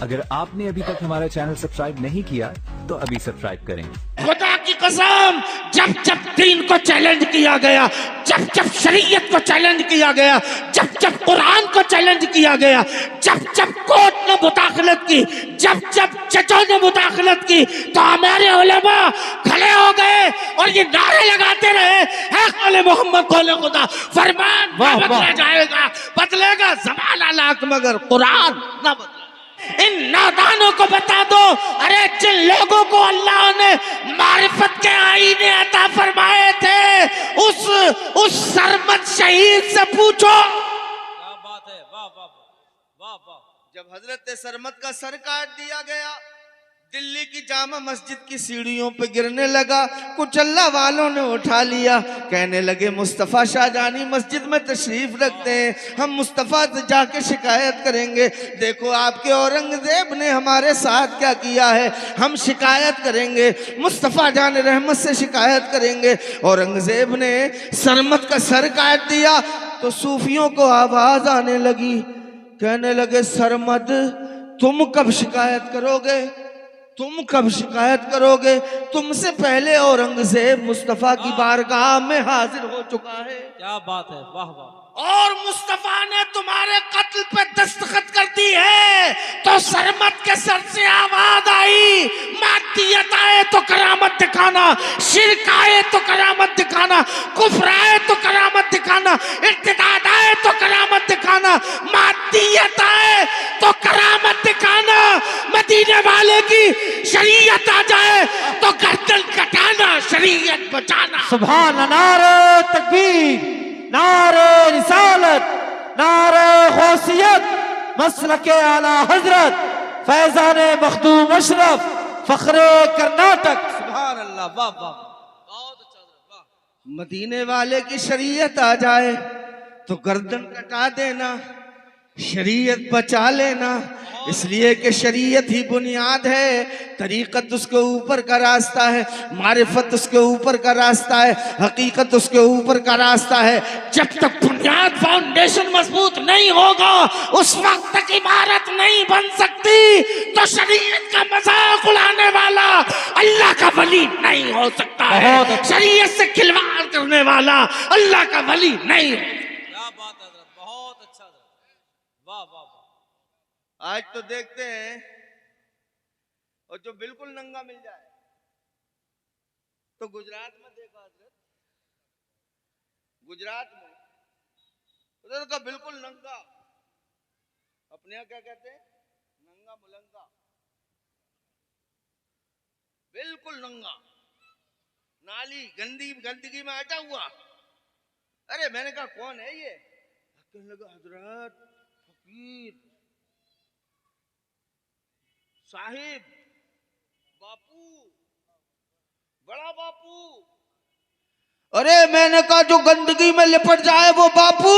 अगर आपने अभी तक हमारा चैनल सब्सक्राइब नहीं किया तो अभी सब्सक्राइब करें। खुदा की कसम, जब जब दीन को चैलेंज किया गया, जब जब शरीयत को चैलेंज किया गया, जब जब कुरान को चैलेंज किया गया, जब जब कोर्ट ने मुदाखलत की, जब जब जजों ने मुदाखलत की, तो हमारे उलेमा खड़े हो गए और ये नारे लगाते रहे, है कौले मोहम्मद कौले खुदा, फरमान बदला जाएगा, बदलेगा ज़माना लाख मगर कुरान ना बदले। इन नादानों को बता दो, अरे जिन लोगों को अल्लाह ने मारिफत के आईने अता फरमाए थे, उस सरमद शहीद से पूछो। क्या बात है, वाह वाह वाह वाह। जब हजरत सरमद का सर काट दिया गया, दिल्ली की जामा मस्जिद की सीढ़ियों पे गिरने लगा, कुछ अल्लाह वालों ने उठा लिया, कहने लगे मुस्तफ़ा शाहजहानी मस्जिद में तशरीफ रखते हैं, हम मुस्तफ़ा से जाके शिकायत करेंगे, देखो आपके औरंगजेब ने हमारे साथ क्या किया है, हम शिकायत करेंगे, मुस्तफ़ा जान रहमत से शिकायत करेंगे। औरंगजेब ने सरमद का सर काट दिया तो सूफियों को आवाज आने लगी, कहने लगे सरमद तुम कब शिकायत करोगे, तुम कब शिकायत करोगे, तुमसे पहले औरंगजेब मुस्तफा की बारगाह में हाजिर हो चुका है। क्या बात है, वाह वाह। और मुस्तफा ने तुम्हारे कत्ल पे दस्तखत कर दी है, तो सरमद के सर से आवाज आई, मादियत आए तो करामत दिखाना, शिरक आए तो करामत दिखाना, कुफ्र आए तो करामत दिखाना, इर्तिदाद आए तो करामत दिखाना, मादियत आए तो करामत दिखाना, मदीने वाले की शरीयत आ जाए तो गर्दन कटाना, शरीयत बचाना। सुभान अल्लाह, नारे तकबीर, नारे रिसालत, नारे गौसियत, मसलके आला हजरत, फैजान मखदूम अशरफ, फखरे कर्नाटक। सुभान अल्लाह, वाह वाह। बहुत अच्छा, वाह। मदीने वाले की शरीयत आ जाए तो गर्दन कटा देना, शरीयत बचा लेना, इसलिए कि शरीयत ही बुनियाद है, तरीक़त उसके ऊपर का रास्ता है, मारिफत उसके ऊपर का रास्ता है, हकीकत उसके ऊपर का रास्ता है। जब तक बुनियाद फाउंडेशन मजबूत नहीं होगा, उस वक्त तक इमारत नहीं बन सकती। तो शरीयत का मजाक उड़ाने वाला अल्लाह का वली नहीं हो सकता है, शरीयत से खिलवाड़ करने वाला अल्लाह का वली नहीं है। क्या बात है हजरत, बहुत अच्छा हजरत, वाह वाह वाह। आज तो देखते हैं, और जो बिल्कुल नंगा मिल जाए, तो गुजरात में देखा हजरत, गुजरात में उधर का बिल्कुल नंगा, अपने यहाँ क्या कहते हैं, नंगा मुलंगा, बिल्कुल नंगा, नाली गंदगी में अटा हुआ। अरे मैंने कहा कौन है ये, कहने लगा हजरत फकीर साहिब, बापू, बड़ा बापू। अरे मैंने कहा जो गंदगी में लिपट जाए वो बापू।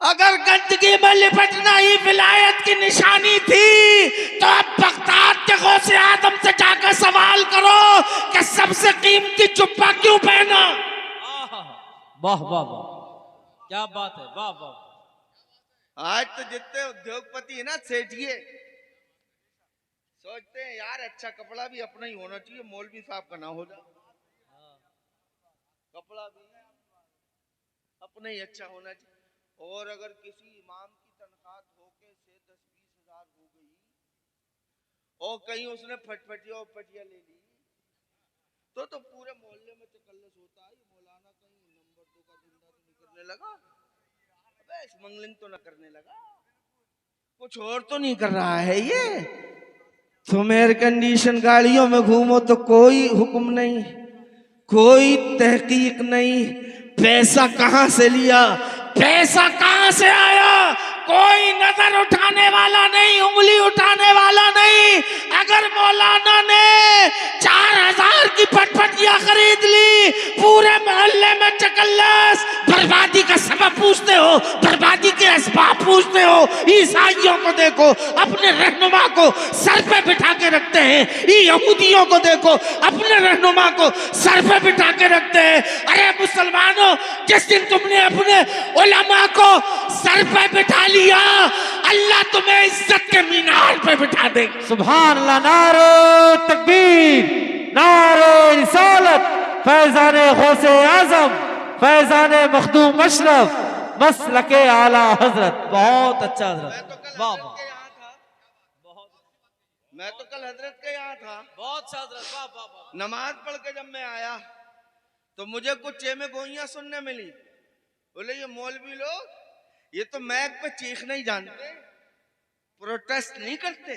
अगर गंदगी में लिपटना ही विलायत की निशानी थी, तो अब बगदाद के गौसे आदम से जाकर सवाल करो कि सबसे कीमती जुब्बा क्यों पहना। वाह वाह वाह, क्या बात है, वाह वाह। आज तो जितने उद्योगपति है ना सेठिए, सोचते हैं यार अच्छा कपड़ा भी अपना ही होना चाहिए, मौलवी साहब का ना हो जाए, कपड़ा भी अपना ही अच्छा होना चाहिए। और अगर किसी इमाम की तनख्वाह धोखे से 10-20 हजार हो गई और कहीं उसने फटफटिया और पटिया ले ली, तो पूरे मोहल्ले में तकल्लुस होता है, मौलाना कहीं नंबर 2 का धंधा तो नहीं करने लगा, अबे स्मगलिंग तो ना करने लगा, कुछ और तो नहीं कर रहा है ये। तुम एयर कंडीशन गाड़ियों में घूमो तो कोई हुक्म नहीं, कोई तहकीक नहीं, पैसा कहां से लिया, पैसा कहां से आया, कोई नजर उठाने वाला नहीं, उंगली उठाने वाला नहीं। अगर मौलाना ने 4000 की फटफटिया खरीद ली, पूरे मोहल्ले में चकल्लस, बर्बादी का सबब पूछते हो, बर्बादी के असबाब पूछते हो। ईसाइयों को देखो, अपने रहनुमा को सर पे बिठा के रखते हैं, यहूदियों को देखो, अपने रहनुमा को सर पे बिठा के रखते हैं। अरे मुसलमानों, जिस दिन तुमने अपने उलमा को सर पे बिठा लिया, अल्लाह तुम्हें इज्जत के मीनार पे बिठा देगा। सुभान अल्लाह। नारे तकबीर, नारे रिसालत, फैजाने गौसे आजम, फैजाने मखदूम अशरफ, मसलके आला हजरत। बहुत अच्छा हजरत, वाह वाह। मैं तो कल हजरत के यहाँ था, बहुत अच्छा हजरत, वाह वाह वाह। नमाज पढ़ के जब मैं आया तो मुझे कुछ चेमे गोइयां सुनने मिली। बोले ये मौलवी लोग ये तो मैक पे चीखना ही जानते, प्रोटेस्ट नहीं करते,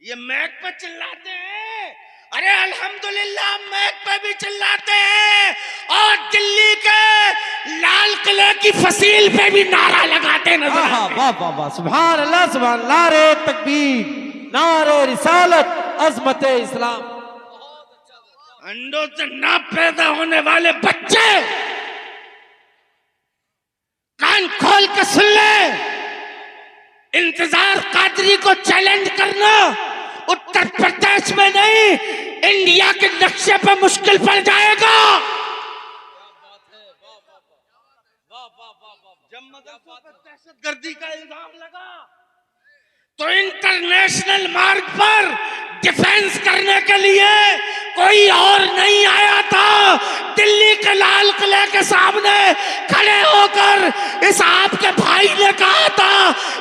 ये मैक पे चिल्लाते हैं। अरे अल्हम्दुलिल्लाह मैक पे भी चिल्लाते हैं और दिल्ली के लाल किले की फसील पे भी नारा लगाते नजर आते हैं। वाह वाह वाह, सुभान अल्लाह सुभान। नारे तकबीर, नारे रिसालत, अजमत इस्लाम। अंडों से ना पैदा होने वाले बच्चे कान खोल के सुन ले, इंतजार कादरी को चैलेंज करना उत्तर प्रदेश में नहीं इंडिया के नक्शे पे मुश्किल पड़ जाएगा। जब मदरसों पर दहशतगर्दी का इल्जाम लगा तो इंटरनेशनल मार्ग पर डिफेंस करने के लिए कोई और नहीं आया था। दिल्ली के लाल किले के सामने खड़े होकर इस आपके भाई ने कहा था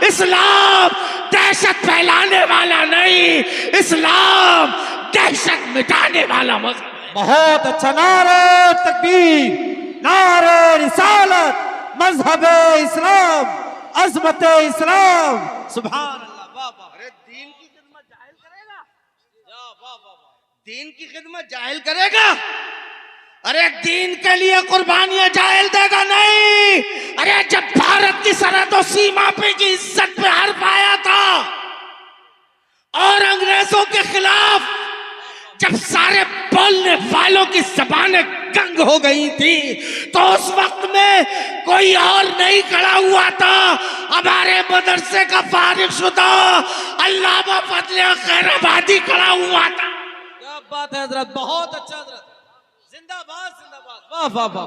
इस्लाम दहशत फैलाने वाला नहीं, इस्लाम दहशत मिटाने वाला मजहब है। बहुत अच्छा। नारे तकबीर, नारे रिसालत, मजहब इस्लाम, अजमत इस्लाम। सुभान अल्लाह, वाह वाह। अरे दीन की खिदमत जाहिल करेगा, वाह वाह वाह। दीन की खिदमत जाहिल करेगा। अरे दीन के लिए कुर्बानियां जाहिल देगा नहीं। अरे जब भारत की सरहदों सीमा पे की इज्जत पे हर्फ आया था और अंग्रेजों के खिलाफ जब सारे बोलने वालों की जबानें गंग हो गई थी तो उस वक्त में कोई और नहीं खड़ा हुआ था। हमारे मदरसे का फारिग शुदा अल्लामा फजले खैराबादी खड़ा हुआ था। क्या बात है हजरत, बहुत अच्छा हजरत, जिंदाबाद जिंदाबाद। वाह वाह वाह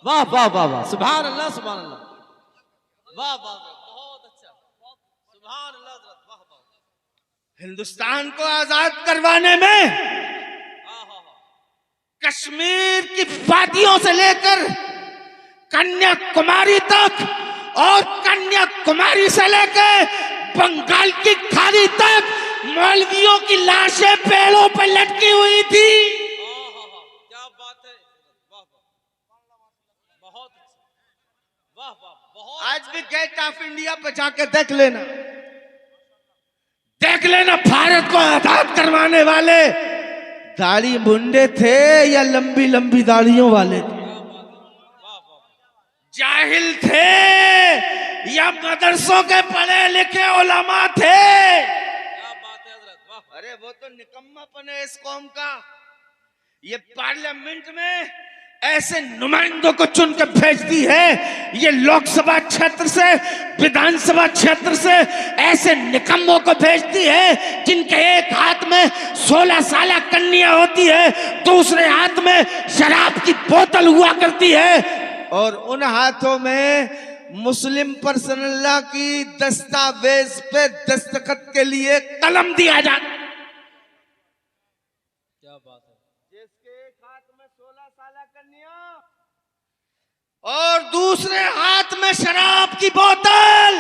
वाह वाह वाह वाह। सुभान अल्लाह सुभान अल्लाह, वाह वाह, बहुत अच्छा, सुभान अल्लाह हजरत, वाह वाह। हिंदुस्तान को आजाद करवाने में हाँ हाँ हाँ, कश्मीर की वादियों से लेकर कन्याकुमारी तक और कन्याकुमारी से लेकर बंगाल की खाड़ी तक मौलवियों की लाशें पेड़ों पर लटकी हुई थी। क्या बात है, वाह वाह, बहुत अच्छा, वाह वाह, बहुत। आज भी गेट ऑफ इंडिया पे जाके देख लेना भारत को आजाद करवाने वाले दाढ़ी मुंडे थे या लंबी लंबी दाढ़ियों वाले थे, जाहिल थे या मदरसों के पढ़े लिखे उलमा थे। क्या बात है हजरत, वाह। अरे वो तो निकम्मापन है इस कौम का। ये पार्लियामेंट में ऐसे नुमाइंदों को चुन के भेजती है, ये लोकसभा क्षेत्र से विधानसभा क्षेत्र से ऐसे निकम्मों को भेजती है जिनके एक हाथ में 16 साल कन्या होती है, दूसरे हाथ में शराब की बोतल हुआ करती है और उन हाथों में मुस्लिम पर्सनल्ला की दस्तावेज पे दस्तखत के लिए कलम दिया जाता। क्या बात है, जिसके एक हाथ में 16 साल कन्या और दूसरे हाथ में शराब की बोतल,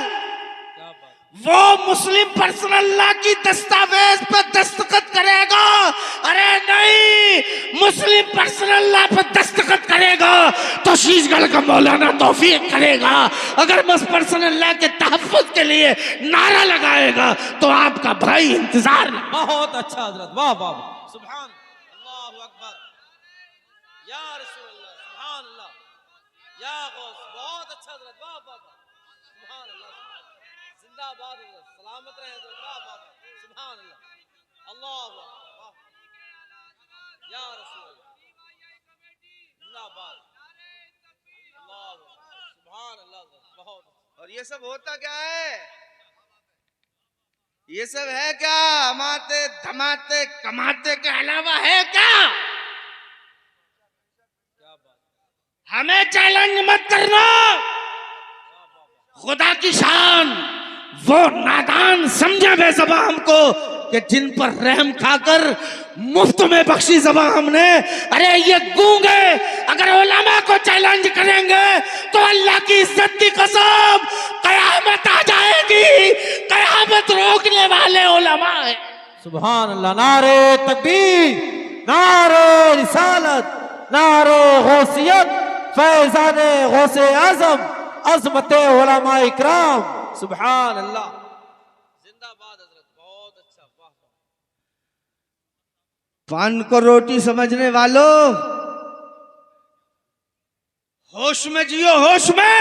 क्या बात, वो मुस्लिम पर्सनल्ला की दस्तावेज पे दस्तखत करेगा। अरे नहीं, मुस्लिम पर्सनल्ला पे दस्तखत करेगा तो शीशगढ़ का मौलाना तौफीक करेगा। अगर मुस पर्सनल्ला के तहफ्फुज के लिए नारा लगाएगा तो आपका भाई इंतजार। बहुत अच्छा हजरत, वाह वाह, सुभान अल्लाह अकबर, या रसूल अल्लाह, सुभान अल्लाह, या गौस, बहुत अच्छा हजरत, वाह वाह, सुभान अल्लाह, जिंदाबाद हजरत, सलामत रहे हजरत, वाह वाह, सुभान अल्लाह, अल्लाह वाह, या रसूल अल्लाह, जिंदाबाद, अल्लाह सुभान अल्लाह, बहुत। और ये सब होता क्या है? ये सब है क्या? हमाते धमाते कमाते के अलावा है क्या? क्या बात, हमें चैलेंज मत करना। खुदा की शान वो नादान समझे बेज़बां हमको कि जिन पर रहम खाकर मुफ्त में बख्शी ज़बां हमने। अरे ये गूंगे अगर उलमा को चैलेंज करेंगे तो अल्लाह की इज्जत की कसम कयामत आ जाएगी। कयामत रोकने वाले उलमा है। सुभान अल्लाह। नारे तकबीर, नारे रिसालत, नारे गौसियत, फैजान गौसे आजम, अज़मत उलमा इकराम। सुभान अल्लाह। जिंदाबाद हजरत, बहुत अच्छा, वाह वाह। पान को रोटी समझने वालों, होश में जियो, होश में।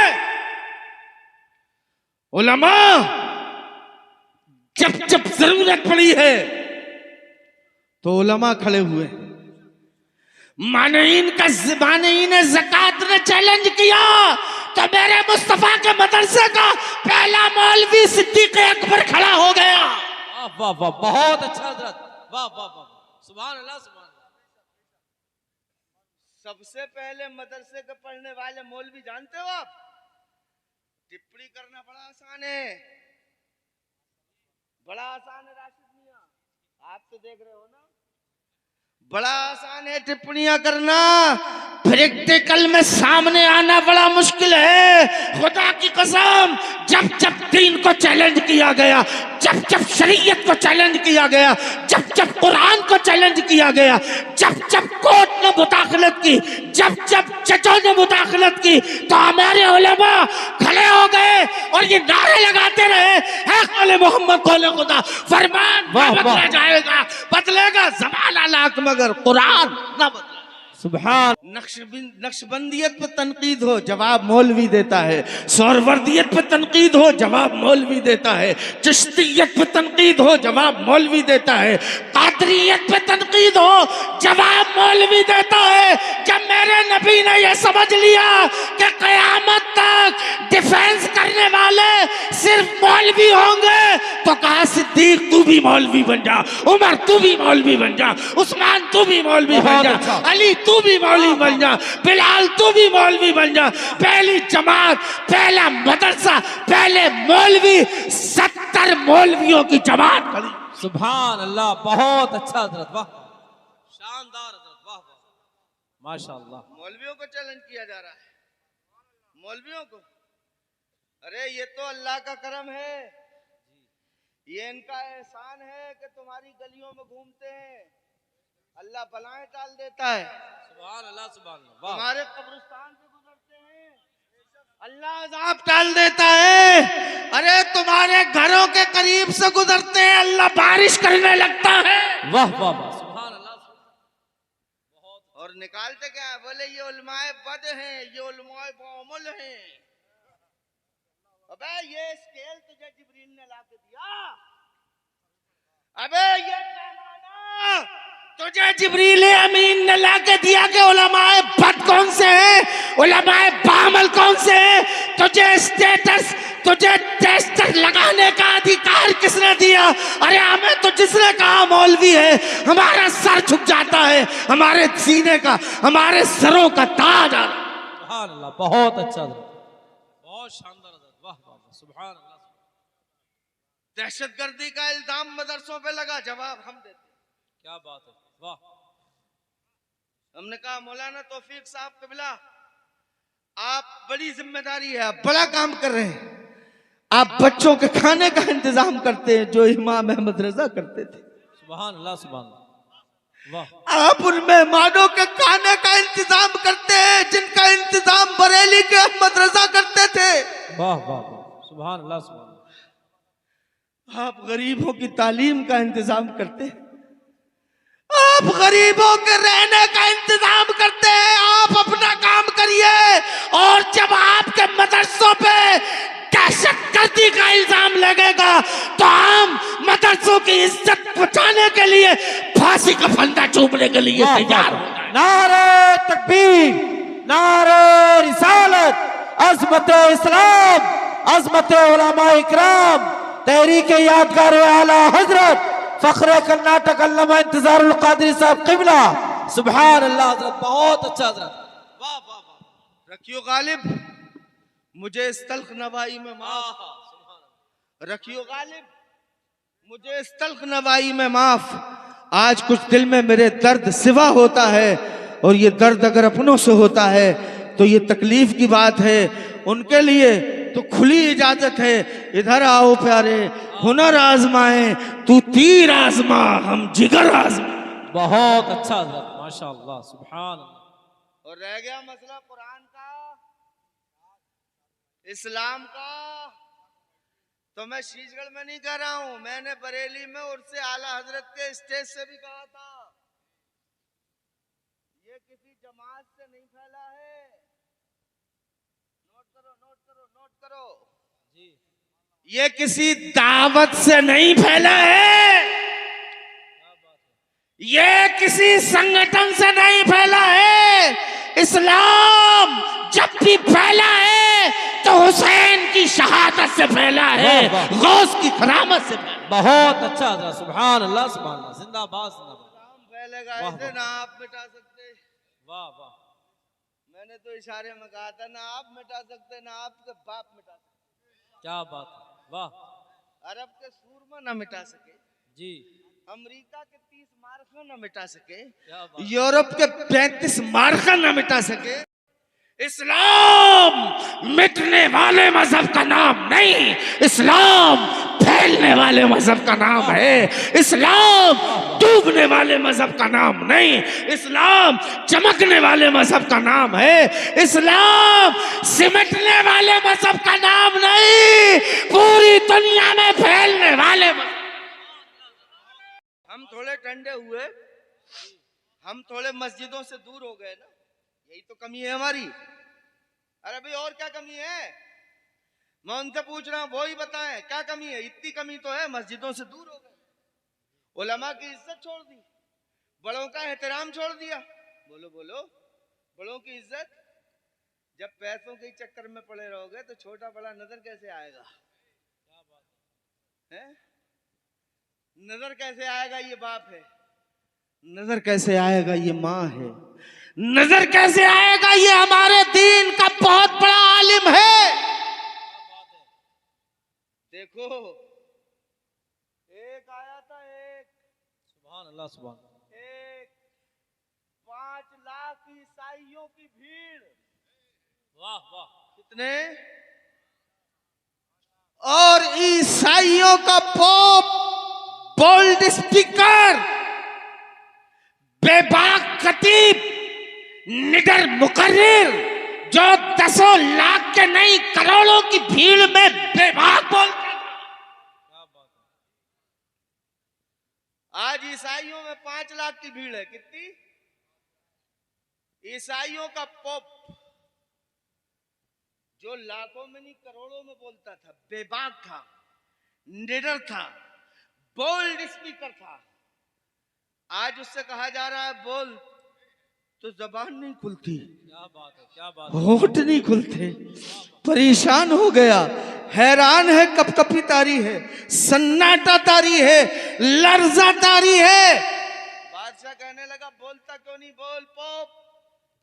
उलमा जब जब जरूरत पड़ी है तो उलमा खड़े हुए। मानईन ने ज़कात ने चैलेंज किया तो मेरे मुस्तफा के मदरसे का पहला मौलवी सिद्दीक अकबर खड़ा हो गया। वाह वाह वाह, बहुत अच्छा हजरत, वाह वाह वाह, सुभान अल्लाह, सुभान अल्लाह। सबसे पहले मदरसे के पढ़ने वाले मौलवी जानते हो आप? टिप्पणी करना बड़ा आसान है, बड़ा आसान है राशिद मियां, आप तो देख रहे हो ना, बड़ा आसान है टिप्पणियां करना, प्रैक्टिकल में सामने आना बड़ा मुश्किल है। खुदा की कसम, जब जब दीन को चैलेंज किया गया, जब जब शरीयत को चैलेंज किया गया, जब जब कुरान को चैलेंज किया गया, जब जब कोर्ट ने मुदाखलत की, जब जब जजों ने मुदाखलत की, तो हमारे उलमा खड़े हो गए और ये नारे लगाते रहे, है कौले मोहम्मद कौले खुदा, फरमान बदला जाएगा, बदलेगा ज़माना लाख मगर कुरान ना बदले। सुभान। नक्शबंदियत पे तनकीद हो, जवाब मौलवी देता है। सोहरवर्दियत पे तनकीद हो, जवाब मौलवी देता है। चिश्तियत पे तनकीद हो, जवाब मौलवी देता है। कादरियत पे तनकीद हो, जवाब मौलवी देता है। जब मेरे नबी ने यह समझ लिया कि कयामत तक डिफेंस करने वाले सिर्फ मौलवी होंगे, तो कहा सिद्दीक तू भी मौलवी बन जा, उमर तू भी मौलवी बन जा, उस्मान तू भी मौलवी बन जा, अली तू भी मौलवी बन जा, बिलाल तू भी मौलवी बन जा। पहली जमात, पहला मदरसा, पहले मौलवी, 70 मौलवियों की जमात खड़ी। सुभान अल्लाह, बहुत अच्छा हजरत, वाह, शानदार हजरत, वाह वाह, माशाअल्लाह। मौलवियों को चैलेंज किया जा रहा है, मौलवियों को। अरे ये तो अल्लाह का करम है, ये इनका एहसान है कि तुम्हारी गलियों में घूमते हैं, अल्लाह बलाएं टाल देता है। सुभान अल्लाह, सुभान अल्लाह, वाह। तुम्हारे कब्रिस्तान से गुजरते हैं, अल्लाह अज़ाब टाल देता है। अरे तुम्हारे घरों के करीब से गुजरते हैं, अल्लाह बारिश करने लगता है। वाह वाह वाह, सुभान अल्लाह। और निकालते क्या है? बोले ये उलमाए बद हैं, ये उलमाए बामुल हैं। अबे ये स्केल तुझे जिब्रील ने ला के दिया, अबे ये पैमाना तुझे जिब्रील अमीन ने ला के दिया कि उलमाए बद कौन से हैं, उलमाए बामल कौन से हैं? तुझे स्टेटस, तुझे टेस्टर लगाने का अधिकार किसने दिया? अरे हमें तो जिसने कहा मौलवी है, हमारा सर झुक जाता है, हमारे सीने का, हमारे सरों का ताज आ। सुभान अल्लाह, बहुत अच्छा हजरत, बहुत शानदार हजरत, वाह वाह, सुभान अल्लाह। दहशतगर्दी का इल्जाम मदरसों पे लगा, जवाब हम देते। क्या बात है, वाह। हमने कहा मौलाना तौफीक साहब कबिला, आप बड़ी जिम्मेदारी है, आप बड़ा काम कर रहे हैं, आप बच्चों के खाने का इंतजाम करते हैं जो इमाम अहमद रजा करते थे। सुभान अल्लाह, सुभान अल्लाह, वाह। आप उन मेहमानों के खाने का इंतजाम करते हैं जिनका इंतजाम बरेली के अहमद रजा करते थे। वाह वाह वाह, सुभान अल्लाह, सुभान अल्लाह। आप गरीबों की तालीम का इंतजाम करते हैं, आप गरीबों के रहने का इंतजाम करते हैं। आप अपना काम करिए, और जब आपके मदरसों पे दहशतगर्दी का इल्जाम लगेगा तो हम मदरसों की इज्जत बचाने के लिए फांसी का फंदा चूमने के लिए तैयार हो जाए। नारे तकबीर, नारे रिसालत, अज़मत इस्लाम, अज़मत उलमा इकराम, तहरीक यादगार आला हजरत फख्र कर्नाटक अल्लामा इंतजारुल कादरी साहब क़िबला। सुभान अल्लाह हजरत, बहुत अच्छा हजरत, वाह वाह वाह। रखियो गालिब, मुझे इस तल्ख नवाई में माफ, रखियो गालिब मुझे इस तल्ख नवाई में माफ। आज कुछ दिल में मेरे दर्द सिवा होता है, और ये दर्द अगर अपनों से होता है तो ये तकलीफ की बात है। उनके लिए तो खुली इजाजत है, इधर आओ प्यारे, हुनर आजमाए, तू तीर आजमा हम जिगर आजमा। बहुत अच्छा हजरत, माशाअल्लाह, सुभान अल्लाह। और रह गया मसला कुरान का, इस्लाम का, तो मैं शीशगढ़ में नहीं कह रहा हूं, मैंने बरेली में उर्से आला हजरत के स्टेज से भी कहा था, ये किसी जमात से नहीं फैला है। नोट करो, नोट करो, नोट करो जी। ये किसी दावत से नहीं फैला है, ये किसी संगठन से नहीं फैला है। इस्लाम जब भी फैला है तो हुसैन की शहादत से फैला है, गौस की करामत से फैला। बहुत अच्छा हजरत, सुभान अल्लाह, सुभान अल्लाह, जिंदाबाद जिंदाबाद। इस्लाम फैलेगा ऐसे ना आप मिटा सकते। वाह वाह, मैंने तो इशारे में कहा था, ना आप मिटा सकते ना आपके बाप मिटा सकते। क्या बात है, वाह। अरब के सूरमा ना मिटा सके, जी, अमेरिका के 30 मार्का ना मिटा सके, क्या बात। यूरोप के 35 मार्का ना मिटा सके। इस्लाम मिटने वाले मजहब का नाम नहीं, इस्लाम फैलने वाले मजहब का नाम है। इस्लाम डूबने वाले मजहब का नाम नहीं, इस्लाम चमकने वाले मजहब का नाम है। इस्लाम सिमटने वाले मजहब का नाम नहीं, पूरी दुनिया में फैलने वाले हम थोड़े ठंडे हुए, हम थोड़े मस्जिदों से दूर हो गए ना, यही तो कमी है हमारी। अरे भाई और क्या कमी है, मैं उनसे पूछ रहा हूं, वो ही बताएं क्या कमी है। इतनी कमी तो है, मस्जिदों से दूर हो गए, उलमा की इज्जत छोड़ दी, बड़ों का एहतराम छोड़ दिया। बोलो बोलो, बड़ों की इज्जत। जब पैसों के चक्कर में पड़े रहोगे तो छोटा बड़ा नजर कैसे आएगा, है? नजर कैसे आएगा ये बाप है, नजर कैसे आएगा ये माँ है, नजर कैसे आएगा ये हमारे दीन का बहुत बड़ा आलिम है। देखो एक आया था, एक सुभान अल्लाह, सुभान अल्लाह। एक 5 लाख ईसाइयों की भीड़। वाह वाह, कितने? और ईसाइयों का पोप, बोल्ड स्पीकर, बेबाक खतीब, निडर मुकर्रिर, जो 10 लाख के नहीं करोड़ों की भीड़ में बेबाक बोलता था। क्या बात है। आज ईसाइयों में 5 लाख की भीड़ है। कितनी? ईसाइयों का पोप जो लाखों में नहीं करोड़ों में बोलता था, बेबाक था, निडर था, बोल्ड स्पीकर था, आज उससे कहा जा रहा है बोल, तो जबान नहीं खुलती, क्या बात है, क्या बात है। होठ नहीं खुलते, परेशान हो गया, हैरान है, कपकपी तारी है, सन्नाटा तारी है, लर्जा तारी है। बादशाह कहने लगा बोलता क्यों नहीं, बोल पोप,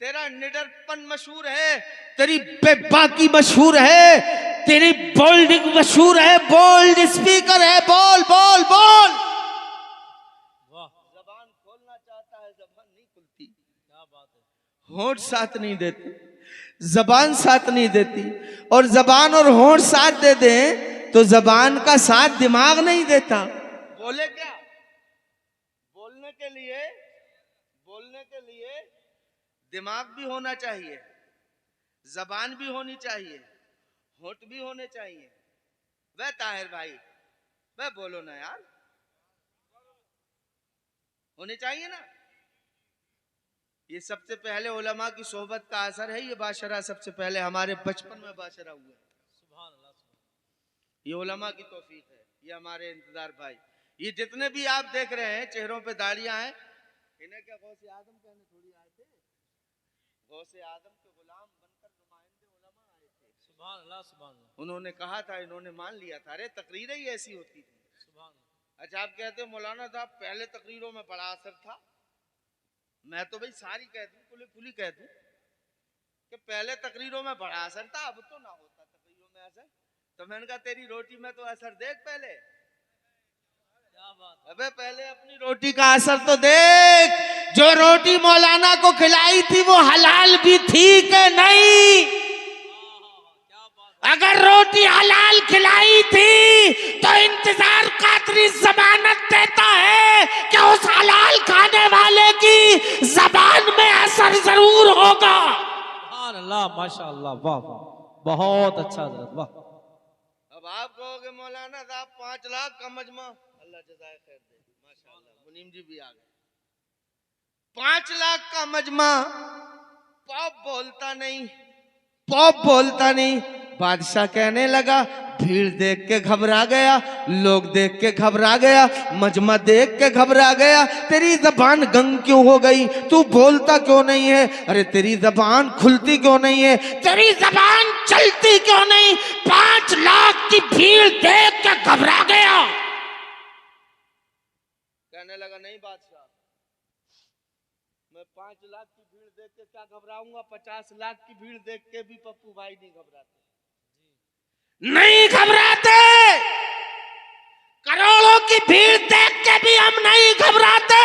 तेरा निडरपन मशहूर है, तेरी बेबाकी मशहूर है, तेरी बोल्डिंग मशहूर है, बोल्ड स्पीकर है, बोल बोल बोल। वाह, जबान खोलना चाहता है, जबान नहीं खुलती, क्या बात है। होंठ साथ नहीं देते, जबान साथ नहीं देती, और जबान और होंठ साथ दे दें तो जबान का साथ दिमाग नहीं देता। बोले क्या? बोलने के लिए दिमाग भी होना चाहिए, जबान भी होनी चाहिए, होंठ भी होने चाहिए। वह ताहिर भाई, वह बोलो ना यार, होने चाहिए ना। ये सबसे पहले उलमा की सोहबत का असर है। ये बाशरा सबसे पहले हमारे बचपन में बाशरा हुआ, सुभान अल्लाह, सुभान अल्लाह। ये उलमा की तौफीक है। ये हमारे इंतजार भाई, ये जितने भी आप देख रहे हैं चेहरों पे दाढ़ियां हैं, इन्हें क्या गौसे आदम कहने थोड़ी आए थे, गौसे आदम के गुलाम बनकर नुमाइंदे उलमा आए थे। सुभान अल्लाह, सुभान अल्लाह। उन्होंने कहा था, इन्होंने मान लिया था। अरे तकरीरें ही ऐसी होती थी। सुभान अल्लाह। अच्छा आप कहते हो मौलाना साहब पहले तकरीरों में बड़ा असर था, मैं तो भाई सारी कह दूं, खुली खुली कह दूं कि पहले तकरीरों में बड़ा असर था, अब तो ना होता तकरीरों में असर। तो मैंने कहा तेरी रोटी में तो असर देख पहले, क्या बात। अबे पहले अपनी रोटी का असर तो देख। जो रोटी मौलाना को खिलाई थी वो हलाल भी थी कि नहीं? क्या बात। अगर रोटी हलाल खिलाई थी तो इंतजार कादरी जमानत देता है कि उस हलाल खाने वाले की जबान में असर जरूर होगा। सुभान अल्लाह, माशाअल्लाह, वाह वाह, बहुत अच्छा हजरत, वाह। अब आप कहोगे मौलाना साहब 5 लाख का मजमा, अल्लाह जज़ाए खैर दे, माशाअल्लाह मुनीम जी भी आ गए। 5 लाख का मजमा, पॉप बोलता नहीं, पॉप बोलता नहीं। बादशाह कहने लगा, भीड़ देख के घबरा गया, लोग देख के घबरा गया, मजमा देख के घबरा गया। तेरी जबान गंग क्यों हो गई? तू बोलता क्यों नहीं है? अरे तेरी जबान खुलती क्यों नहीं है? तेरी जबान चलती क्यों नहीं? 5 लाख की भीड़ देख के घबरा गया। कहने लगा, नहीं बादशाह, मैं 5 लाख की भीड़ देख के क्या घबराऊंगा? 50 लाख की भीड़ देख के भी पप्पू भाई नहीं घबराते। नहीं घबराते, करोड़ों की भीड़ देख के भी हम नहीं घबराते।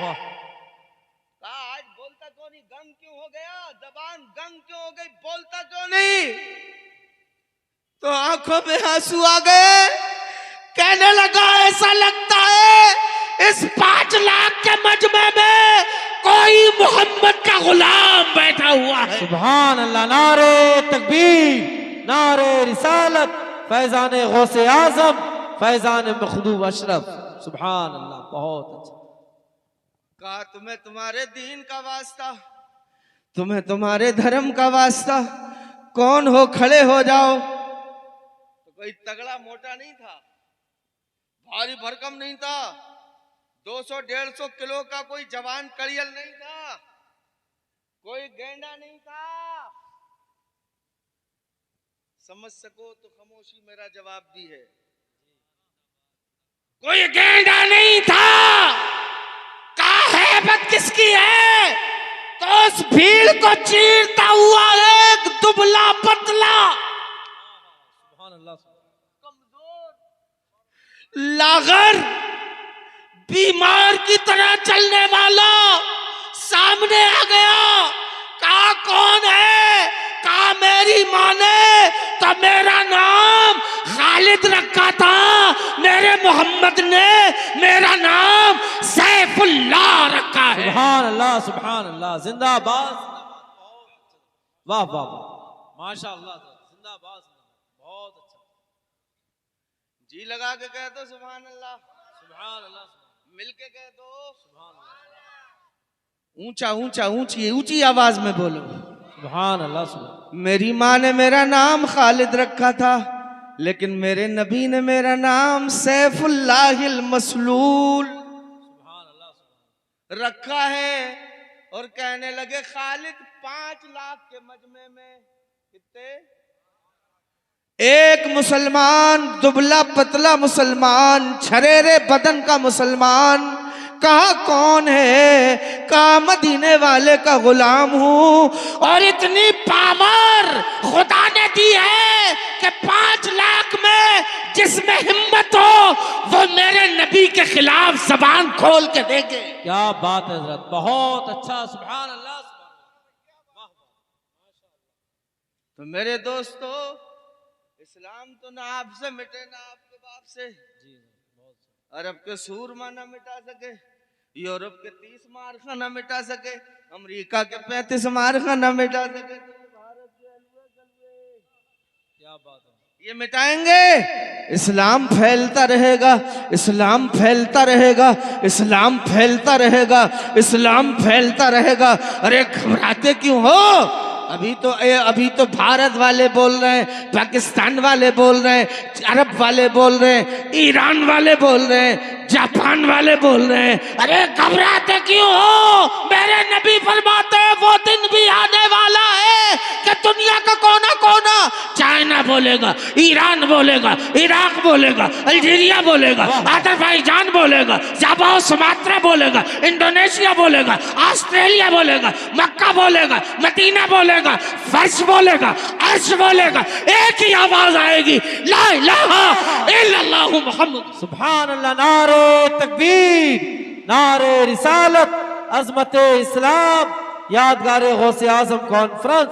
वाह। आज बोलता क्यों नहीं? गंग क्यों हो गया? जबान गंग क्यों हो गई? बोलता क्यों नहीं? तो आंखों में आंसू आ गए। कहने लगा, ऐसा लगता है इस 5 लाख के मजमे में कोई मोहम्मद का गुलाम बैठा हुआ है। सुभान अल्लाह, नारे तकबीर, नारे रिसालत, फैजान गौसे आजम, फैजान मखदूम अशरफ। सुभान अल्लाह, बहुत अच्छा। कहा, तुम्हें तुम्हारे दीन का वास्ता, तुम्हें तुम्हारे धर्म का वास्ता, कौन हो खड़े हो जाओ। तो कोई तगड़ा मोटा नहीं था, भारी भरकम नहीं था, 200-150 किलो का कोई जवान कड़ियल नहीं था, कोई गेंडा नहीं था। समझ सको तो खामोशी मेरा जवाब दी है। कोई गेंडा नहीं था। कहा हैबत किसकी है? तो उस भीड़ को चीरता हुआ एक दुबला पतला, सुभान अल्लाह, कमजोर, लागर, बीमार की तरह चलने वाला सामने आ गया। कहा, कौन है? कहा, मेरी माँ ने तो मेरा नाम खालिद रखा था, मेरे मोहम्मद ने मेरा नाम सैफुल्लाह रखा है। सुभान अल्लाह, सुभान अल्लाह, जिंदाबाद, वाह वाह वाह, माशाअल्लाह, जिंदाबाद, बहुत अच्छा। जी लगा के कह दो सुभान अल्लाह, सुभान अल्लाह, मिल के कह दो सुभान अल्लाह, ऊंचा ऊंचा, ऊंची ऊंची आवाज में बोलो। सुभान अल्लाह, सुभान। मेरी माँ ने मेरा नाम खालिद रखा था, लेकिन मेरे नबी ने मेरा नाम सैफुल्लाहिल मसलूल रखा है। और कहने लगे, खालिद 5 लाख के मजमे में कितने? एक मुसलमान, दुबला पतला मुसलमान, छरेरे बदन का मुसलमान। कहा, कौन है? कहा, मदीने वाले का गुलाम हूं। और इतनी पावर खुदा ने दी है कि 5 लाख में जिसमें हिम्मत हो वो मेरे नबी के खिलाफ जबान खोल के देखे। क्या बात है हजरत, बहुत अच्छा, सुभान अल्लाह, वाह। तो मेरे दोस्तों, इस्लाम तो ना आपसे मिटे ना आपके बाप से। अरब के सूरमा ना मिटा सके, यूरोप के 30 मार्का ना मिटा सके, अमेरिका के 35 मार्का ना मिटा सके, भारत के अलवे गलवे क्या बात है, ये मिटाएंगे। इस्लाम फैलता रहेगा, इस्लाम फैलता रहेगा, इस्लाम फैलता रहेगा, इस्लाम फैलता रहेगा। अरे घबराते क्यों हो? अभी तो भारत वाले बोल रहे हैं, पाकिस्तान वाले बोल रहे हैं, अरब वाले बोल रहे हैं, ईरान वाले बोल रहे हैं, जापान वाले बोल रहे हैं, अरे घबराते क्यों हो, मेरे नबी फरमाते हैं वो दिन भी आने वाला है कि दुनिया का कोना कोना, चाइना बोलेगा, ईरान बोलेगा, इराक बोलेगा, अल्जीरिया बोलेगा, अजरबैजान बोलेगा, जावा सुमात्रा बोलेगा, इंडोनेशिया बोलेगा, ऑस्ट्रेलिया बोलेगा, मक्का बोलेगा, मदीना बोलेगा, फर्श बोलेगा, अर्श बोलेगा, एक ही आवाज आएगी, ला इलाहा इल्लल्लाह मुहम्मद। सुभान अल्लाह। नारे तकबीर, नारे रिसालत, अजमत इस्लाम, यादगार गौसे आजम कॉन्फ्रेंस।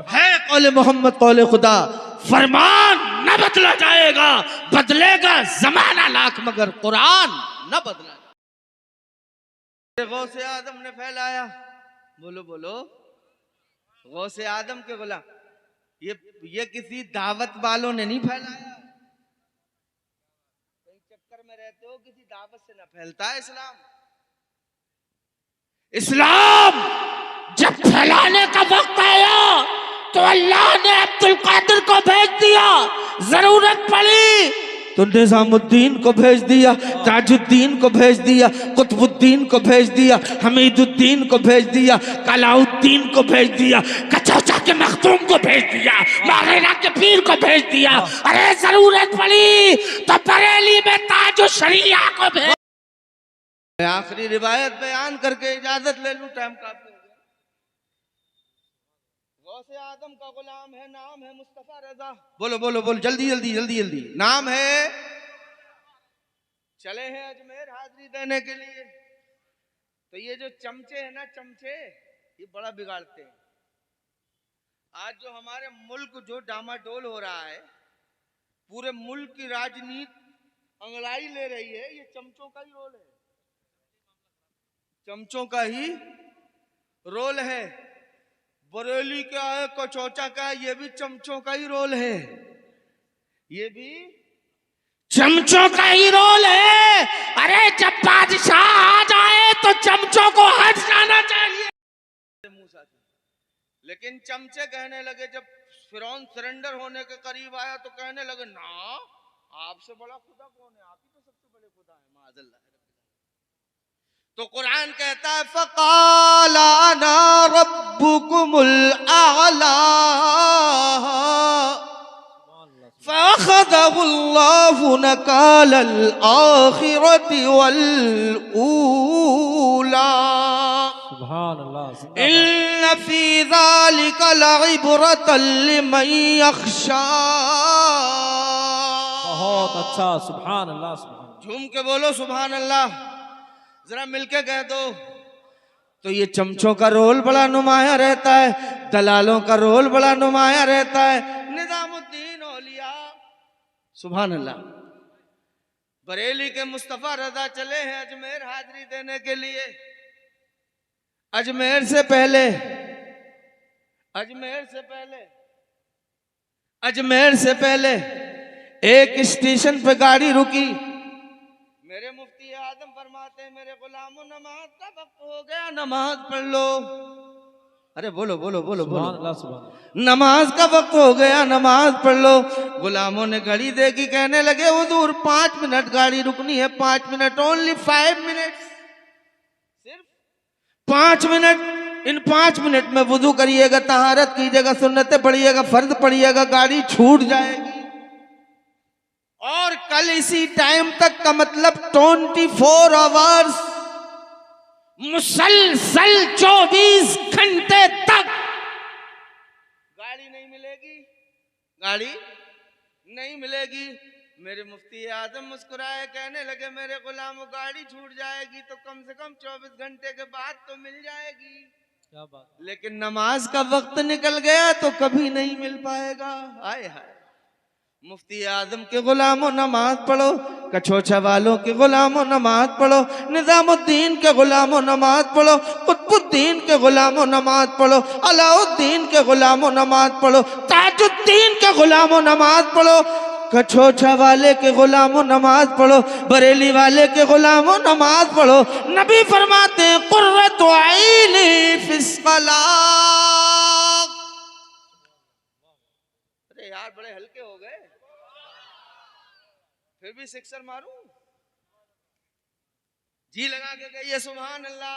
है कौले मोहम्मद कौले खुदा, फरमान न बदला जाएगा, बदलेगा जमाना लाख मगर कुरान न बदला। गौसे आदम ने फैलाया, बोलो बोलो, गौसे आदम के गुलाम, ये किसी दावत वालों ने नहीं फैलाया। कहीं चक्कर में रहते हो, किसी दावत से ना फैलता है इस्लाम। इस्लाम जब फैलाने का वक्त आया तो अल्लाह ने अब्दुल कादिर को भेज दिया, जरूरत पड़ी तो निजामुद्दीन को भेज दिया, ताजुद्दीन को भेज दिया, कुतुबुद्दीन को भेज दिया, हमीदुद्दीन को भेज दिया, कलाउद्दीन को भेज दिया, कचौचा के मखदूम को भेज दिया, मागेरा के पीर को भेज दिया। अरे जरूरत पड़ी तो बरेली में ताजो शरिया को भेज। आखिरी रिवायत बयान करके इजाजत ले लूं, टाइम काफी हो गया। गौसे आदम का गुलाम है, नाम है मुस्तफा रजा। बोलो बोलो बोलो, जल्दी जल्दी जल्दी जल्दी, नाम है। चले हैं अजमेर हाजिरी देने के लिए। तो ये जो चमचे हैं ना, चमचे ये बड़ा बिगाड़ते हैं। आज जो हमारे मुल्क जो डामाडोल हो रहा है, पूरे मुल्क की राजनीति अंगड़ाई ले रही है, ये चमचों का ही रोल है, चमचों का ही रोल है। बरेली का है, कचौचा का है, ये भी चमचों का ही रोल है, ये भी चमचों का ही रोल है। अरे जब बादशाह आ जाए तो चमचों को हट जाना चाहिए। लेकिन चमचे कहने लगे, जब फिरौन सरेंडर होने के करीब आया तो कहने लगे, ना आपसे बड़ा खुदा कौन है, आप ही तो सबसे बड़े खुदा है, माज़अल्लाह। तो कुरान कहता है, फ़क़ाला अना रब्बुकुमुल आला फ़अख़ज़हुल्लाहु नकालल आखिरति वल ऊला सुभान अल्लाह। इन्न फ़ी ज़ालिका लइब्रतन लिमन यख़शा। बहुत अच्छा, सुभान अल्लाह, सुभान। झूम के बोलो सुभान अल्लाह, जरा मिलके कह दो। तो ये चमचों का रोल बड़ा नुमाया रहता है, दलालों का रोल बड़ा नुमाया रहता है। निजामुद्दीन औलिया, सुभान अल्लाह। बरेली के मुस्तफा रजा चले हैं अजमेर हाजिरी देने के लिए। अजमेर से पहले एक स्टेशन पे गाड़ी रुकी। मेरे मुफ्ती आजम फरमाते हैं, मेरे गुलामों नमाज का वक्त हो गया, नमाज पढ़ लो। अरे बोलो बोलो बोलो सुभान बोलो, अल्लाह, सुभान। नमाज का वक्त हो गया, नमाज पढ़ लो। गुलामों ने घड़ी देखी, कहने लगे हुजूर 5 मिनट गाड़ी रुकनी है, 5 मिनट, ओनली 5 मिनट, सिर्फ 5 मिनट। इन 5 मिनट में वुजू करिएगा, तहारत कीजिएगा, सुन्नतें पढ़िएगा, फर्ज पढ़िएगा, गाड़ी छूट जाएगी। और कल इसी टाइम तक का मतलब 24 आवर्स, मुसलसल 24 घंटे तक गाड़ी नहीं मिलेगी, गाड़ी नहीं मिलेगी। मेरे मुफ्ती आजम मुस्कुराए, कहने लगे, मेरे गुलामों गाड़ी छूट जाएगी तो कम से कम 24 घंटे के बाद तो मिल जाएगी, क्या बात। लेकिन नमाज का वक्त निकल गया तो कभी नहीं मिल पाएगा। हाय हाय, मुफ्ती आजम के गुलामों नमाज पढ़ो, कछोछा वालों के गुलामों नमाज पढ़ो, निजामुद्दीन के गुलामों नमाज पढ़ो, कुतुबुद्दीन के गुलामों नमाज पढ़ो, अलाउद्दीन के गुलामों नमाज पढ़ो, ताजुद्दीन के गुलामों नमाज पढ़ो, कछोछा वाले के गुलामों नमाज पढ़ो, बरेली वाले के गुलामों नमाज पढ़ो। नबी फरमाते हैं, कुर्रतु ऐनी फिस सलाह। अरे यार बड़े हल्के हो गए, फिर भी सिक्सर मारूं। जी लगा के कहिए सुभान अल्लाह।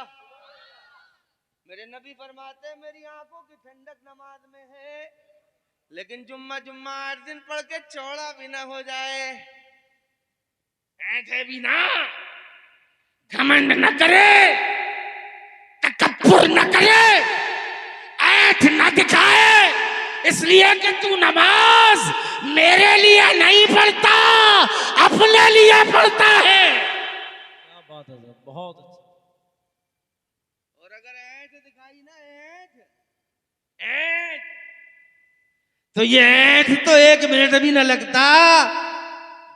मेरे नबी फरमाते मेरी आंखों की ठंडक नमाज में है, लेकिन जुम्मा 8 दिन पढ़ के चौड़ा भी ना हो जाए, ऐठे भी ना, घमंड न करे, तकब्बुर न करे, ऐठ न दिखाए, इसलिए कि तू नमाज मेरे लिए नहीं पढ़ता, अपने लिए पढ़ता है। क्या बात है हजरत, बहुत अच्छा। और अगर ऐठ दिखाई ना ऐठ तो ये ऐठ तो 1 मिनट भी न लगता।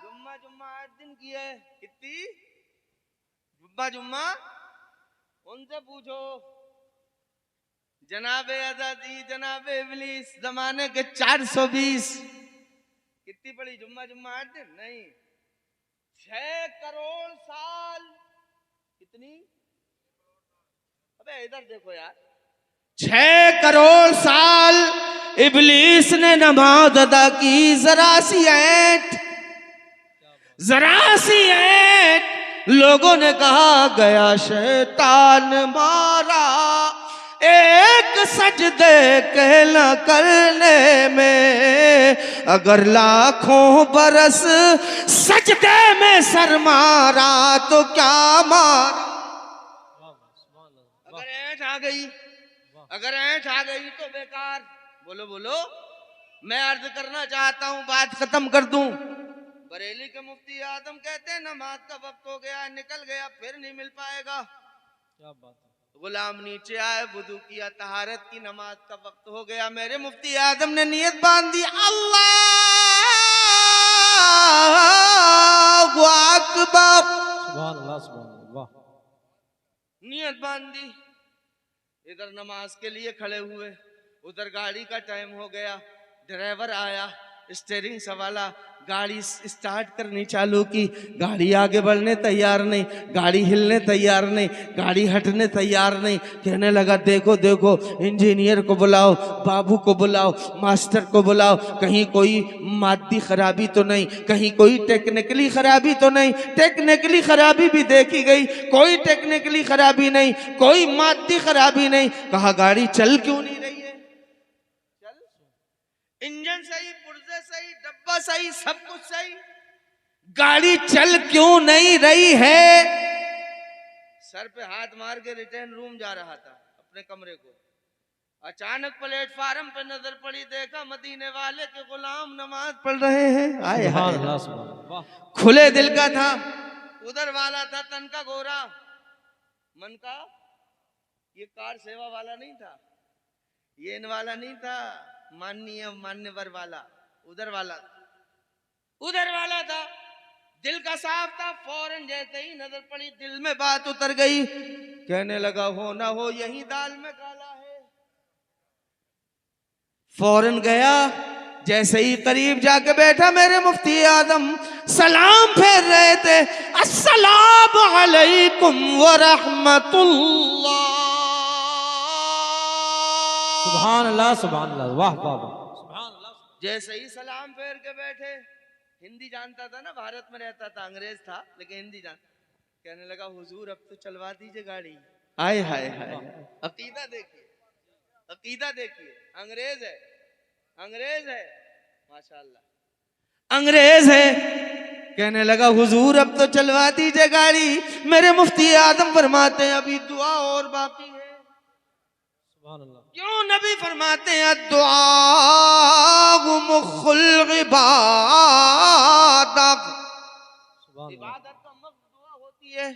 जुम्मा 8 दिन की है, कितनी जुम्मा उनसे पूछो। जनाबे आजादी जनाबे इब्लीस जमाने के 420 कितनी पड़ी जुम्मा 8 दिन नहीं, 6 करोड़ साल। कितनी? अबे इधर देखो यार, 6 करोड़ साल इब्लीस ने नमाज अदा की। जरा सी ऐठ लोगों ने कहा गया शैतान मारा, एक सजदे के न करने में अगर लाखों बरस सजदे में सर मारा तो क्या मारा। अगर ऐठ आ गई, अगर ऐठ आ गई तो बेकार। बोलो बोलो, मैं अर्ज करना चाहता हूं, बात खत्म कर दूं। बरेली के मुफ्ती आदम कहते हैं नमाज का वक्त हो गया, निकल गया, फिर नहीं मिल पाएगा। क्या बात है। गुलाम नीचे आए, वुदू किया, तहारत की, नमाज का वक्त हो गया। मेरे मुफ्ती आदम ने नियत बांध दी, अल्लाह अकबर, सुभान अल्लाह, सुभान अल्लाह, वाह। नियत बांध दी। इधर नमाज के लिए खड़े हुए, उधर गाड़ी का टाइम हो गया। ड्राइवर आया, स्टीयरिंग संभाला, गाड़ी स्टार्ट करनी चालू की। गाड़ी आगे बढ़ने तैयार नहीं, गाड़ी हिलने तैयार नहीं, गाड़ी हटने तैयार नहीं। कहने लगा देखो देखो, इंजीनियर को बुलाओ, बाबू को बुलाओ, मास्टर को बुलाओ, कहीं कोई मादी खराबी तो नहीं, कहीं कोई टेक्निकली खराबी तो नहीं। टेक्निकली खराबी भी देखी गई, कोई टेक्निकली खराबी नहीं, कोई मादी खराबी नहीं। कहा गाड़ी चल क्यों नहीं रही है? चल, इंजन सही, पुर्जे सही, डब्बा सही, सब कुछ सही, गाड़ी चल क्यों नहीं रही है? सर पे हाथ मार के रिटर्न रूम जा रहा था अपने कमरे को। अचानक प्लेटफार्म पे नजर पड़ी, देखा मदीने वाले के गुलाम नमाज पढ़ रहे हैं। आए सुभान हाय, अल्लाह, सुभान अल्लाह, वाह। खुले दिल का था, उधर वाला था तन का गोरा, मन का ये कार सेवा वाला नहीं था, ये इन वाला नहीं था, माननीय मान्यवर वाला, उधर वाला था। दिल का साफ था। फौरन जैसे ही नजर पड़ी, दिल में बात उतर गई। कहने लगा हो ना हो यही दाल में काला है। फौरन गया, जैसे ही करीब जाके बैठा, मेरे मुफ्ती आदम सलाम फेर रहे थे, अस्सलाम अलैकुम व रहमतुल्लाह। सुभान अल्लाह, सुभान अल्लाह, वाह वाह वाह, सुभान अल्लाह। जैसे ही सलाम फेर के बैठे, हिंदी जानता था ना, भारत में रहता था, अंग्रेज था लेकिन हिंदी जानता। कहने लगा हुजूर अब तो चलवा दीजिए गाड़ी। आए हाय हाय, अकीदा देखिए, अकीदा देखिए। अंग्रेज है माशाल्लाह, अंग्रेज है। कहने लगा हुजूर अब तो चलवा दीजिए गाड़ी। मेरे मुफ्ती आदम फरमाते हैं अभी दुआ और बाकी है। सुभान अल्लाह। क्यों नबी फरमाते हैं दुआ मुखुल इबादत, इबादत का मकसद दुआ होती है।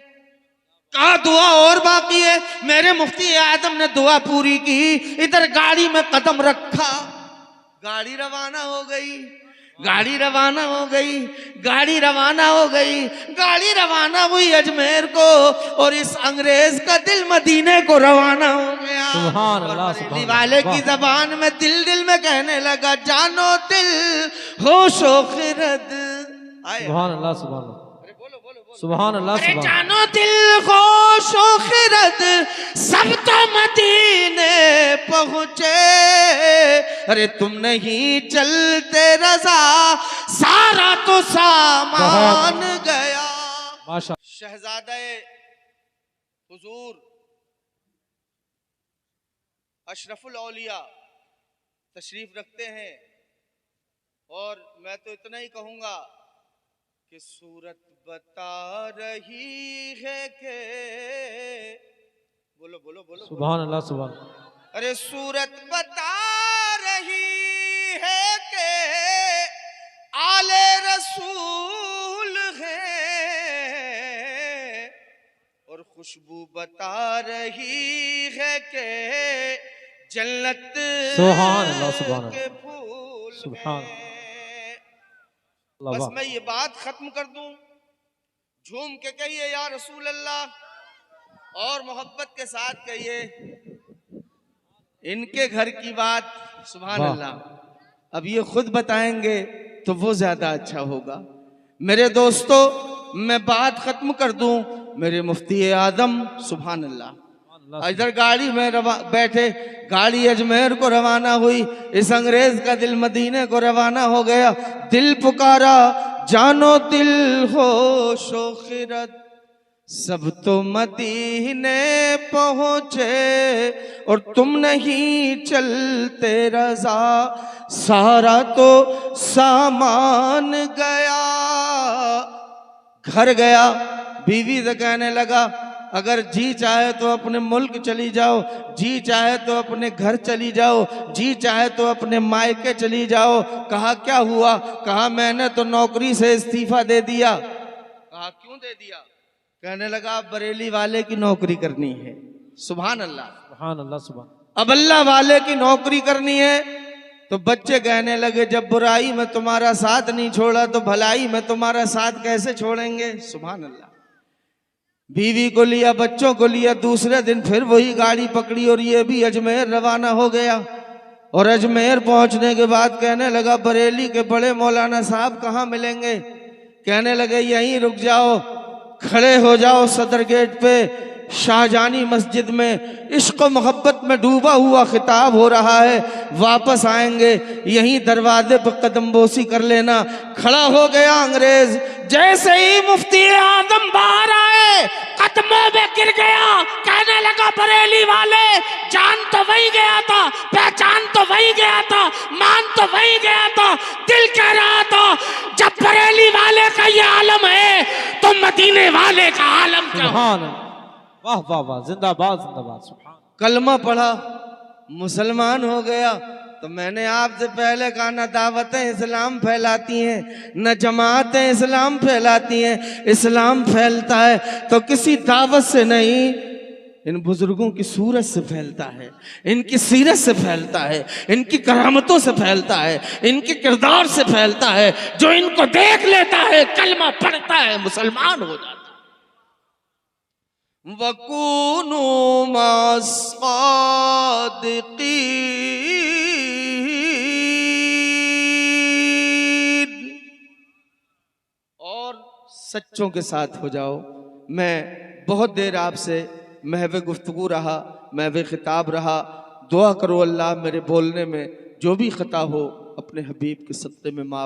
कहा दुआ और बाकी है। मेरे मुफ्ती आदम ने दुआ पूरी की, इधर गाड़ी में कदम रखा, गाड़ी रवाना हो गई, गाड़ी रवाना हो गई, गाड़ी रवाना हो गई, गाड़ी रवाना हुई अजमेर को, और इस अंग्रेज का दिल मदीने को रवाना हो गया। सुभान अल्लाह, और सुभान दिल वाले अल्लाह, की जबान में दिल दिल में कहने लगा जानो दिल होशो खिरद। सुभान अल्लाह, सुभान अल्लाह, अरे बोलो बोलो बोलो, सुभान अल्लाह, अरे सुभान जानो दिल होशो खिरद सब तो मदीने पहुंचे, अरे तुम नहीं चलते रजा सारा तो सामान गया। माशा। शहजादे हुजूर अशरफुल औलिया तशरीफ रखते हैं, और मैं तो इतना ही कहूंगा कि सूरत बता रही है कि बोलो बोलो बोलो सुभान अल्लाह सुभान अल्लाह। अरे सूरत बता रही है कि आले रसूल है, और खुशबू बता रही है कि जन्नत सुभान अल्लाह सुभान के अल्लाह फूल सुभान हैं। अल्लाह बस वाह। मैं ये बात खत्म कर दूं, झूम के कहिए या रसूल अल्लाह, और मोहब्बत के साथ कहिए इनके घर की बात। सुभान वाह। अल्लाह। अब ये खुद बताएंगे तो वो ज्यादा अच्छा होगा। मेरे दोस्तों, मैं बात खत्म कर दूं, मेरे मुफ्ती आदम सुभान अल्लाह इधर गाड़ी में बैठे, गाड़ी अजमेर को रवाना हुई, इस अंग्रेज का दिल मदीने को रवाना हो गया। दिल पुकारा जानो दिल हो शोखिरत, सब तो मदीने पहुंचे और तुम नहीं चलते रजा, सारा तो सामान गया। घर गया, बीवी से कहने लगा अगर जी चाहे तो अपने मुल्क चली जाओ, जी चाहे तो अपने घर चली जाओ, जी चाहे तो अपने मायके चली जाओ। कहा क्या हुआ? कहा मैंने तो नौकरी से इस्तीफा दे दिया। कहा क्यों दे दिया? कहने लगा अब बरेली वाले की नौकरी करनी है। सुभान अल्लाह सुभान अल्लाह सुभान। अब अल्लाह वाले की नौकरी करनी है। तो बच्चे कहने लगे जब बुराई में तुम्हारा साथ नहीं छोड़ा तो भलाई में तुम्हारा साथ कैसे छोड़ेंगे। सुभान अल्लाह। बीवी को लिया, बच्चों को लिया, दूसरे दिन फिर वही गाड़ी पकड़ी और ये भी अजमेर रवाना हो गया। और अजमेर पहुंचने के बाद कहने लगा बरेली के बड़े मौलाना साहब कहाँ मिलेंगे। कहने लगे यहीं रुक जाओ, खड़े हो जाओ सदर गेट पे, शाहजानी मस्जिद में इश्क मोहब्बत में डूबा हुआ खिताब हो रहा है, वापस आएंगे यहीं दरवाजे पर कदमबोसी कर लेना। खड़ा हो गया अंग्रेज, जैसे ही मुफ्ती आदम बाहर आए कदमों में गिर गया। कहने लगा बरेली वाले, जान तो वही गया था, पहचान तो वही गया था, मान तो वही गया था, दिल कह रहा था जब बरेली वाले का ये आलम है तो मदीने वाले का आलम क्या हो? सुभान वाह वाह वाह, जिंदाबाद जिंदाबाद। सुभान। कलमा पढ़ा, मुसलमान हो गया। तो मैंने आपसे पहले कहा न दावतें इस्लाम फैलाती हैं, न जमातें इस्लाम फैलाती हैं। इस्लाम फैलता है तो किसी दावत से नहीं, इन बुजुर्गों की सूरत से फैलता है, इनकी सीरत से फैलता है, इनकी करामतों से फैलता है, इनके किरदार से फैलता है। जो इनको देख लेता है, कलमा पढ़ता है, मुसलमान हो जाता है। वकूनू मस्सादिकीन, और सच्चों के साथ हो जाओ। मैं बहुत देर आपसे महवे गुफ्तगू रहा, महवे खिताब रहा। दुआ करो अल्लाह मेरे बोलने में जो भी खता हो अपने हबीब के सत्ते में माफ